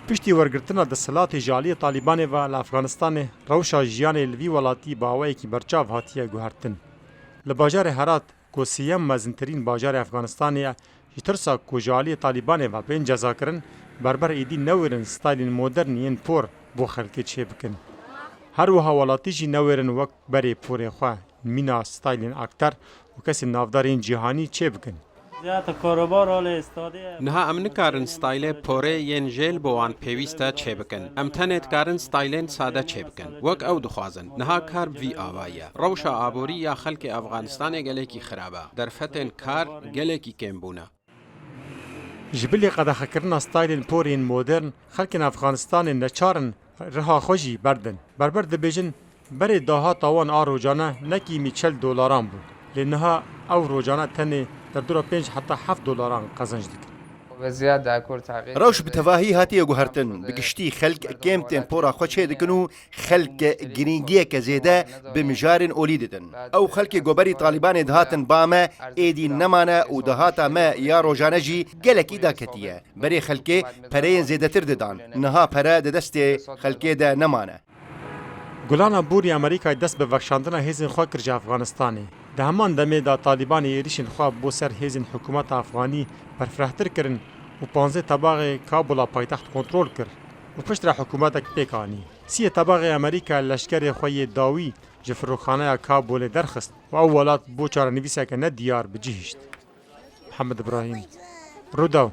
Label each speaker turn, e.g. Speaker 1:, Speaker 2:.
Speaker 1: پشتی ورگرتنا دسلات جالی طالبان و افغانستان روشا جیان الوی ولاتی باوی کی برچاو هاتیه گوهرتن. لباجار هرات کو سیام مزنترین باجار افغانستان جترسا کو جالی طالبان و بین جزا کرن بربر ایدی نورن ستایل مدرنین پور بو خلک چه بکن. هر وها ولاتی جی نورن وقت بری پور خو مینا ستایل اکتر و کسی نافدارین جهانی چه بکن.
Speaker 2: نها ام نکارن ستایل پوره ین جیل بوان پیوسته چه بکن. ام تنت کارن ستایلن ساده چه بکن. وک او دخوازن. نها کار وی آوایه. روشا آبوری یا خلق افغانستان گله کی خرابه. در فتن کار گله کی کم بونه.
Speaker 1: جبلی قدخ کرنا ستایل پورین مدرن خلق افغانستان نچارن رها خوشی بردن. بربر دبیجن بری داها تاوان روزانه نکی $40 بود. لنها او روزانه تنه در دور 5 حتی $7 قزنج دکن.
Speaker 3: روش بتواهی هاتی گوهرتن بگشتی خلق کمتن پورا خوچه دکنو خلق گرینگیه که زیده بمجارن اولی ددن او خلق گوبری طالبان دهاتن بامه ایدی نمانه و دهاتا ما یا روزانه جی گلک ایدا کتیه بری خلق پرین زیده تر ددان نها پره دست خلق ده نمانه.
Speaker 1: گلانا بوری امریکای دست به وکشاندن هیزن خواه کرج افغانستانی. ده همان دمه دا طالبان ایریشن خواه بو سر هیزن حکومت افغانی برفرهتر کرن و 15 طباق کابولا پایتخت کنترول کر و پشت را حکومت پیکانی. 30 طباق امریکا لشکر خواه داوی جفروخانه کابول درخست و اولات بو چارنویسه که نه دیار بجهشت. محمد ابراهیم روداو